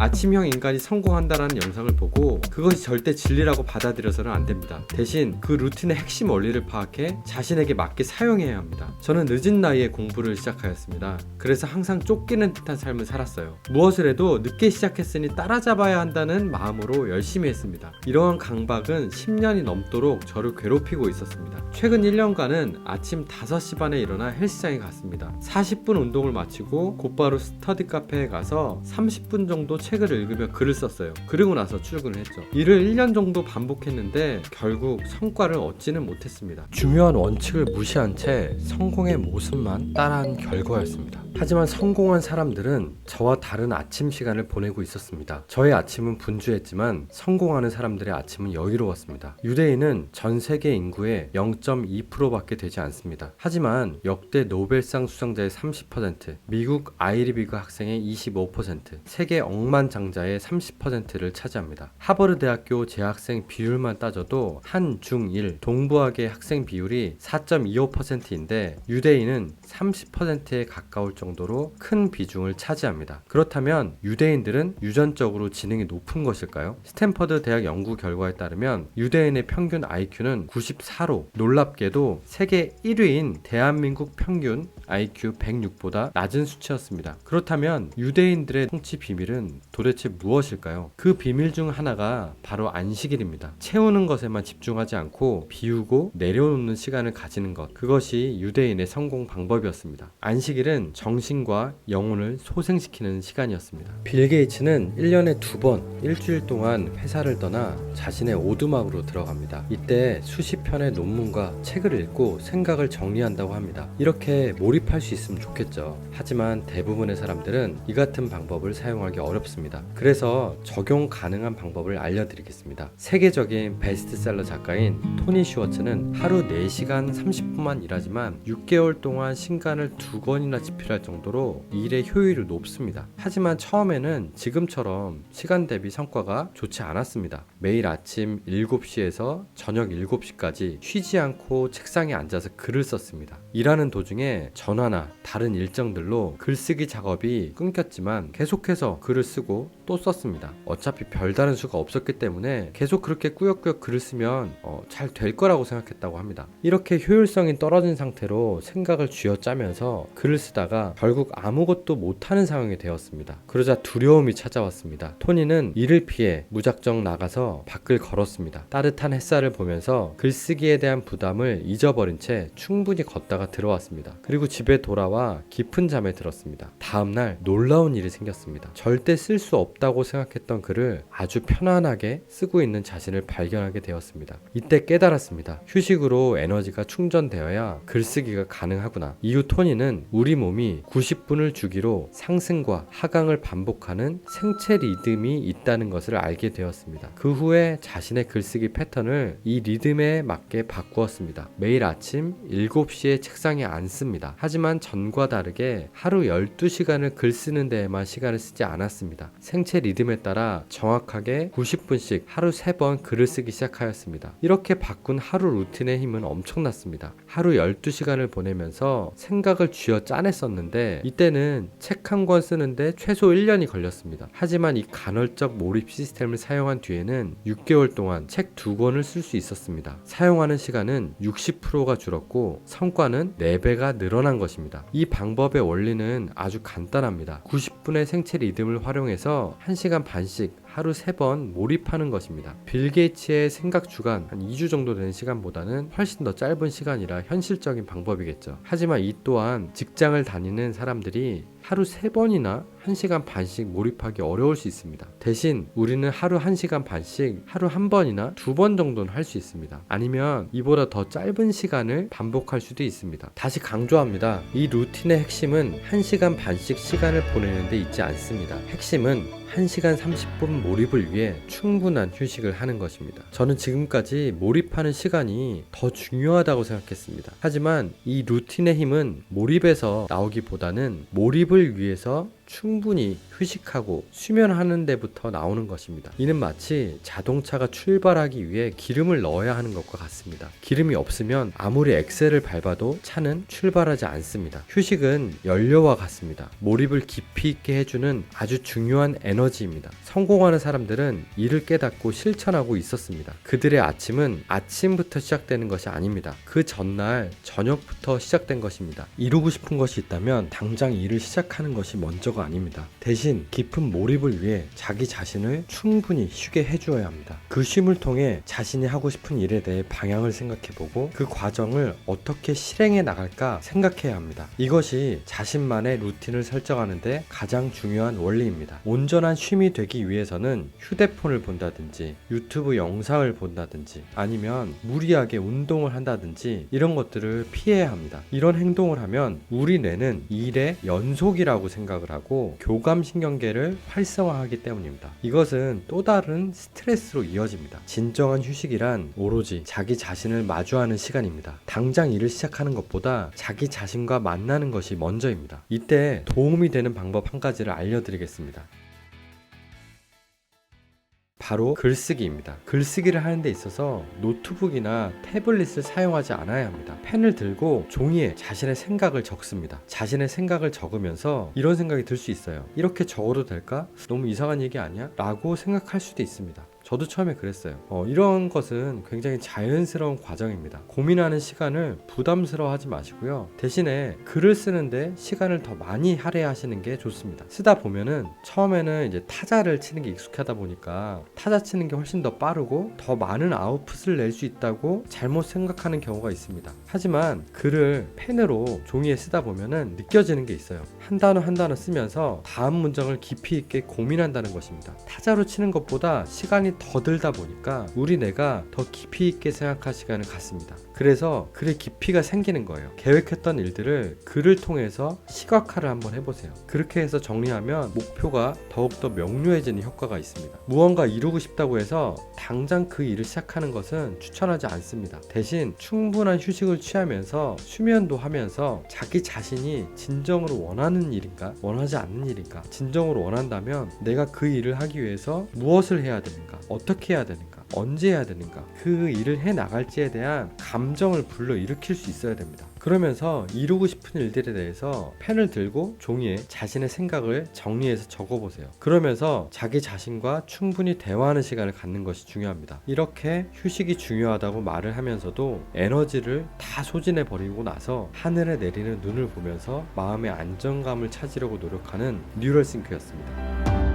아침형 인간이 성공한다라는 영상을 보고 그것이 절대 진리라고 받아들여서는 안 됩니다. 대신 그 루틴의 핵심 원리를 파악해 자신에게 맞게 사용해야 합니다. 저는 늦은 나이에 공부를 시작하였습니다. 그래서 항상 쫓기는 듯한 삶을 살았어요. 무엇을 해도 늦게 시작했으니 따라잡아야 한다는 마음으로 열심히 했습니다. 이러한 강박은 10년이 넘도록 저를 괴롭히고 있었습니다. 최근 1년간은 아침 5시 반에 일어나 헬스장에 갔습니다. 40분 운동을 마치고 곧바로 스터디 카페에 가서 30분 정도 책을 읽으며 글을 썼어요. 그리고 나서 출근을 했죠. 이를 1년 정도 반복했는데 결국 성과를 얻지는 못했습니다. 중요한 원칙을 무시한 채 성공의 모습만 따라한 결과였습니다. 하지만 성공한 사람들은 저와 다른 아침 시간을 보내고 있었습니다. 저의 아침은 분주했지만 성공하는 사람들의 아침은 여유로웠습니다. 유대인은 전 세계 인구의 0.2%밖에 되지 않습니다. 하지만 역대 노벨상 수상자의 30%, 미국 아이리비그 학생의 25%, 세계 억만장자의 30%를 차지합니다. 하버드 대학교 재학생 비율만 따져도 한, 중, 일, 동부학의 학생 비율이 4.25%인데 유대인은 30%에 가까울 정도로 큰 비중을 차지합니다. 그렇다면 유대인들은 유전적으로 지능이 높은 것일까요? 스탠퍼드 대학 연구 결과에 따르면 유대인의 평균 IQ는 94로 놀랍게도 세계 1위인 대한민국 평균 IQ 106보다 낮은 수치였습니다. 그렇다면 유대인들의 통치 비밀은 도대체 무엇일까요? 그 비밀 중 하나가 바로 안식일입니다. 채우는 것에만 집중하지 않고 비우고 내려놓는 시간을 가지는 것, 그것이 유대인의 성공 방법이었습니다. 안식일은 정신과 영혼을 소생시키는 시간이었습니다. 빌 게이츠는 1년에 2번 일주일 동안 회사를 떠나 자신의 오두막으로 들어갑니다. 이때 수십 편의 논문과 책을 읽고 생각을 정리한다고 합니다. 이렇게 몰입할 수 있으면 좋겠죠. 하지만 대부분의 사람들은 이 같은 방법을 사용하기 어렵습니다. 그래서 적용 가능한 방법을 알려드리겠습니다. 세계적인 베스트셀러 작가인 토니 슈워츠는 하루 4시간 30분만 일하지만 6개월 동안 신간을 2권이나 집필할 정도로 일의 효율이 높습니다. 하지만 처음에는 지금처럼 시간 대비 성과가 좋지 않았습니다. 매일 아침 7시에서 저녁 7시까지 쉬지 않고 책상에 앉아서 글을 썼습니다. 일하는 도중에 전화나 다른 일정들로 글쓰기 작업이 끊겼지만 계속해서 글을 쓰고 또 썼습니다. 어차피 별다른 수가 없었기 때문에 계속 그렇게 꾸역꾸역 글을 쓰면 잘 될 거라고 생각했다고 합니다. 이렇게 효율성이 떨어진 상태로 생각을 쥐어짜면서 글을 쓰다가 결국 아무것도 못하는 상황이 되었습니다. 그러자 두려움이 찾아왔습니다. 토니는 이를 피해 무작정 나가서 밖을 걸었습니다. 따뜻한 햇살을 보면서 글쓰기에 대한 부담을 잊어버린 채 충분히 걷다가 들어왔습니다. 그리고 집에 돌아와 깊은 잠에 들었습니다. 다음날 놀라운 일이 생겼습니다. 절대 쓸 수 없다고 생각했던 글을 아주 편안하게 쓰고 있는 자신을 발견하게 되었습니다. 이때 깨달았습니다. 휴식으로 에너지가 충전되어야 글쓰기가 가능하구나. 이후 토니는 우리 몸이 90분을 주기로 상승과 하강을 반복하는 생체 리듬이 있다는 것을 알게 되었습니다. 그 후에 자신의 글쓰기 패턴을 이 리듬에 맞게 바꾸었습니다. 매일 아침 7시에 책상에 앉습니다. 하지만 전과 다르게 하루 12시간을 글 쓰는 데에만 시간을 쓰지 않았습니다. 생체 리듬에 따라 정확하게 90분씩 하루 3번 글을 쓰기 시작하였습니다. 이렇게 바꾼 하루 루틴의 힘은 엄청났습니다. 하루 12시간을 보내면서 생각을 쥐어 짜냈었는데 이때는 책 한 권 쓰는데 최소 1년이 걸렸습니다. 하지만 이 간헐적 몰입 시스템을 사용한 뒤에는 6개월 동안 책 2권을 쓸 수 있었습니다. 사용하는 시간은 60%가 줄었고 성과는 4배가 늘어난 것입니다. 이 방법의 원리는 아주 간단합니다. 90분의 생체 리듬을 활용해서 1시간 반씩 하루 3번 몰입하는 것입니다. 빌 게이츠의 생각 주간 한 2주 정도 되는 시간보다는 훨씬 더 짧은 시간이라 현실적인 방법이겠죠. 하지만 이 또한 직장을 다니는 사람들이 하루 3번이나 1시간 반씩 몰입하기 어려울 수 있습니다. 대신 우리는 하루 1시간 반씩 하루 1번이나 2번 정도는 할 수 있습니다. 아니면 이보다 더 짧은 시간을 반복할 수도 있습니다. 다시 강조합니다. 이 루틴의 핵심은 1시간 반씩 시간을 보내는 데 있지 않습니다. 핵심은 1시간 30분 몰입을 위해 충분한 휴식을 하는 것입니다. 저는 지금까지 몰입하는 시간이 더 중요하다고 생각했습니다. 하지만 이 루틴의 힘은 몰입에서 나오기보다는 몰입을 위해서 충분히 휴식하고 수면하는 데부터 나오는 것입니다. 이는 마치 자동차가 출발하기 위해 기름을 넣어야 하는 것과 같습니다. 기름이 없으면 아무리 엑셀을 밟아도 차는 출발하지 않습니다. 휴식은 연료와 같습니다. 몰입을 깊이 있게 해주는 아주 중요한 에너지입니다. 성공하는 사람들은 이를 깨닫고 실천하고 있었습니다. 그들의 아침은 아침부터 시작되는 것이 아닙니다. 그 전날 저녁부터 시작된 것입니다. 이루고 싶은 것이 있다면 당장 일을 시작하는 것이 먼저가 아닙니다. 대신 깊은 몰입을 위해 자기 자신을 충분히 쉬게 해주어야 합니다. 그 쉼을 통해 자신이 하고 싶은 일에 대해 방향을 생각해보고 그 과정을 어떻게 실행해 나갈까 생각해야 합니다. 이것이 자신만의 루틴을 설정하는데 가장 중요한 원리입니다. 온전한 쉼이 되기 위해서는 휴대폰을 본다든지 유튜브 영상을 본다든지 아니면 무리하게 운동을 한다든지 이런 것들을 피해야 합니다. 이런 행동을 하면 우리 뇌는 일의 연속이라고 생각을 하고 교감신경계를 활성화하기 때문입니다. 이것은 또 다른 스트레스로 이어집니다. 진정한 휴식이란 오로지 자기 자신을 마주하는 시간입니다. 당장 일을 시작하는 것보다 자기 자신과 만나는 것이 먼저입니다. 이때 도움이 되는 방법 한 가지를 알려드리겠습니다. 바로 글쓰기입니다. 글쓰기를 하는 데 있어서 노트북이나 태블릿을 사용하지 않아야 합니다. 펜을 들고 종이에 자신의 생각을 적습니다. 자신의 생각을 적으면서 이런 생각이 들 수 있어요. 이렇게 적어도 될까? 너무 이상한 얘기 아니야? 라고 생각할 수도 있습니다. 저도 처음에 그랬어요. 이런 것은 굉장히 자연스러운 과정입니다. 고민하는 시간을 부담스러워하지 마시고요. 대신에 글을 쓰는데 시간을 더 많이 할애하시는 게 좋습니다. 쓰다 보면은 처음에는 이제 타자를 치는 게 익숙하다 보니까 타자 치는 게 훨씬 더 빠르고 더 많은 아웃풋을 낼 수 있다고 잘못 생각하는 경우가 있습니다. 하지만 글을 펜으로 종이에 쓰다 보면은 느껴지는 게 있어요. 한 단어 한 단어 쓰면서 다음 문장을 깊이 있게 고민한다는 것입니다. 타자로 치는 것보다 시간이 더 들다 보니까 우리 뇌가 더 깊이 있게 생각할 시간을 갖습니다. 그래서 글의 깊이가 생기는 거예요. 계획했던 일들을 글을 통해서 시각화를 한번 해보세요. 그렇게 해서 정리하면 목표가 더욱더 명료해지는 효과가 있습니다. 무언가 이루고 싶다고 해서 당장 그 일을 시작하는 것은 추천하지 않습니다. 대신 충분한 휴식을 취하면서 수면도 하면서 자기 자신이 진정으로 원하는 일인가 원하지 않는 일인가 진정으로 원한다면 내가 그 일을 하기 위해서 무엇을 해야 되는가 어떻게 해야 되는가 언제 해야 되는가 그 일을 해 나갈지에 대한 감정을 불러일으킬 수 있어야 됩니다. 그러면서 이루고 싶은 일들에 대해서 펜을 들고 종이에 자신의 생각을 정리해서 적어보세요. 그러면서 자기 자신과 충분히 대화하는 시간을 갖는 것이 중요합니다. 이렇게 휴식이 중요하다고 말을 하면서도 에너지를 다 소진해 버리고 나서 하늘에 내리는 눈을 보면서 마음의 안정감을 찾으려고 노력하는 뉴럴싱크였습니다.